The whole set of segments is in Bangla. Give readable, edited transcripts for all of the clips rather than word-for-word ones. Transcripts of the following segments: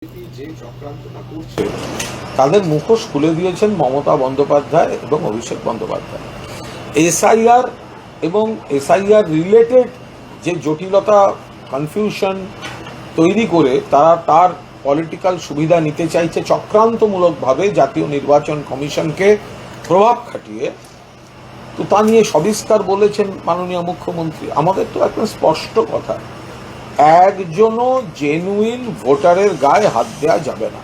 যে চক্রান্তটা করছে তাদের মুখোশ খুলে দিয়েছেন মমতা বন্দ্যোপাধ্যায় এবং অভিষেক বন্দ্যোপাধ্যায়। এসআইআর এবং এসআইআর রিলেটেড যে জটিলতা, কনফিউশন তৈরি করে তারা তার পলিটিক্যাল সুবিধা নিতে চাইছে চক্রান্তমূলকভাবে জাতীয় নির্বাচন কমিশনকে প্রভাব খাটিয়ে, তো তা নিয়ে সবিস্তার বলেছেন মাননীয় মুখ্যমন্ত্রী। আমাদের তো একদম স্পষ্ট কথা, একজনও জেনুইন ভোটারের গায়ে হাত দেওয়া যাবে না।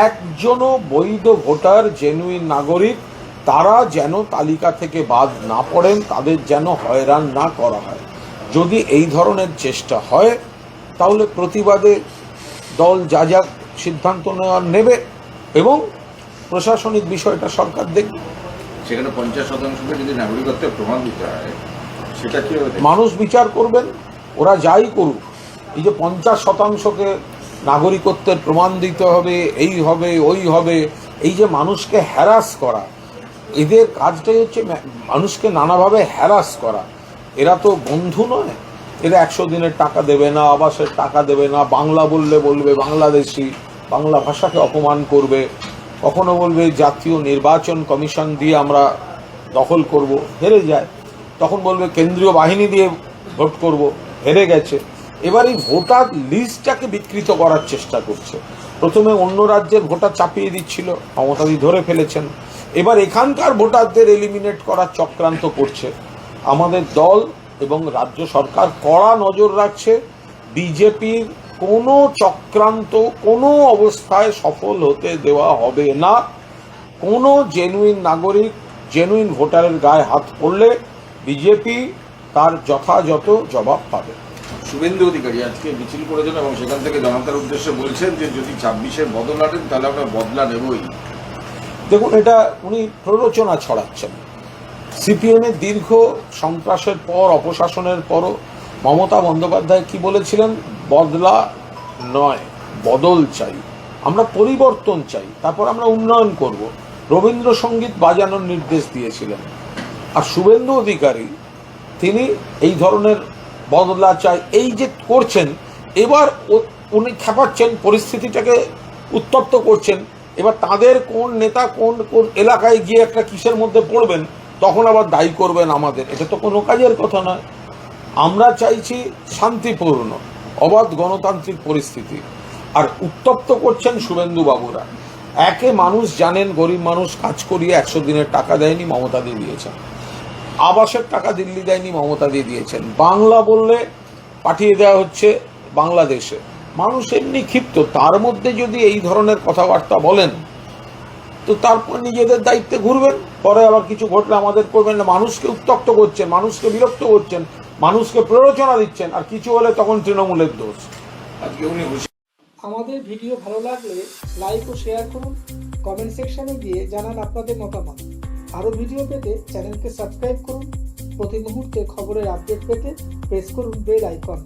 একজনও বৈধ ভোটার, জেনুইন নাগরিক, তারা যেন তালিকা থেকে বাদ না পড়েন, তাদের যেন হয়রান না করা হয়। যদি এই ধরনের চেষ্টা হয় তাহলে প্রতিবাদে দল যা যা সিদ্ধান্ত নেবে এবং প্রশাসনিক বিষয়টা সরকার দেখবে। সেখানে 50% যদি নাগরিকত্বের প্রমাণ দিতে হয়, সেটা কি হবে? মানুষ বিচার করবেন, ওরা যাই করুক। এই যে 50%কে নাগরিকত্বের প্রমাণ দিতে হবে, এই হবে ওই হবে, এই যে মানুষকে হ্যারাস করা, এদের কাজটাই হচ্ছে মানুষকে নানাভাবে হ্যারাস করা। এরা তো বন্ধু নয়, এরা 100 দিনের টাকা দেবে না, আবাসের টাকা দেবে না, বাংলা বললে বলবে বাংলাদেশি, বাংলা ভাষাকে অপমান করবে, কখনো বলবে জাতীয় নির্বাচন কমিশন দিয়ে আমরা দখল করব, হেরে যায়, তখন বলবে কেন্দ্রীয় বাহিনী দিয়ে ভোট করব, হেরে গেছে। এবার এই ভোটার লিস্টটাকে বিকৃত করার চেষ্টা করছে। প্রথমে অন্য রাজ্যের ভোটার চাপিয়ে দিচ্ছিল, মমতাদি ধরে ফেলেছেন। এবার এখানকার ভোটারদের এলিমিনেট করার চক্রান্ত করছে। আমাদের দল এবং রাজ্য সরকার কড়া নজর রাখছে। বিজেপির কোনো চক্রান্ত কোনো অবস্থায় সফল হতে দেওয়া হবে না। কোনো জেনুইন নাগরিক, জেনুইন ভোটারের গায়ে হাত পড়লে বিজেপি তার যথাযথ জবাব পাবে। শুভেন্দু অধিকারী আজকে মিছিল করেছেন এবং সেখান থেকে জনতার উদ্দেশ্যে বলছেন যে যদি 26-এ বদল আনেন তাহলে আমরা বদলা নেবই। দেখুন, এটা উনি প্ররোচনা ছড়াচ্ছেন। সিপিএমের দীর্ঘ সন্ত্রাসের পর, অপশাসনের পরও মমতা বন্দ্যোপাধ্যায় কি বলেছিলেন? বদলা নয়, বদল চাই, আমরা পরিবর্তন চাই, তারপর আমরা উন্নয়ন করব। রবীন্দ্রসঙ্গীত বাজানোর নির্দেশ দিয়েছিলেন। আর শুভেন্দু অধিকারী তিনি এই ধরনের বদলা চাই এই যে করছেন, এবার উনি খেপাচ্ছেন, পরিস্থিতিটাকে উত্তপ্ত করছেন। এবার তাদের কোন নেতা কোন কোন এলাকায় গিয়ে একটা কিসের মধ্যে পড়বেন, তখন আবার দায়ী করবেন আমাদের। এটা তো কোনো কাজের কথা নয়। আমরা চাইছি শান্তিপূর্ণ অবাধ গণতান্ত্রিক পরিস্থিতি, আর উত্তপ্ত করছেন শুভেন্দু বাবুরা। একে মানুষ জানেন, গরিব মানুষ কাজ করিয়ে 100 দিনের টাকা দেয়নি, মমতা দিয়ে দিয়েছেন। আবাসের টাকা দিল্লি দেয়নি, মমতা দিয়ে দিয়েছেন। বাংলা বললে পাঠিয়ে দেওয়া হচ্ছে বাংলাদেশে। মানুষ এমনি ক্ষিপ্ত, তার মধ্যে যদি এই ধরনের কথাবার্তা বলেন তো তারপর নিজেদের দায়িত্বে ঘুরবেন, পরে আবার কিছু ঘটলে আমাদের করবেন না। মানুষকে উত্তপ্ত করছেন, মানুষকে বিরক্ত করছেন, মানুষকে প্ররোচনা দিচ্ছেন, আর কিছু হলে তখন তৃণমূলের দোষ। আজকে উনি আমাদের ভিডিও ভালো লাগলে লাইক ও শেয়ার করুন, কমেন্ট সেকশনে গিয়ে জানান আপনাদের মতামত। আরও ভিডিও পেতে চ্যানেলকে সাবস্ক্রাইব করুন। প্রতি মুহূর্তে খবরের আপডেট পেতে প্রেস করুন বেল আইকন।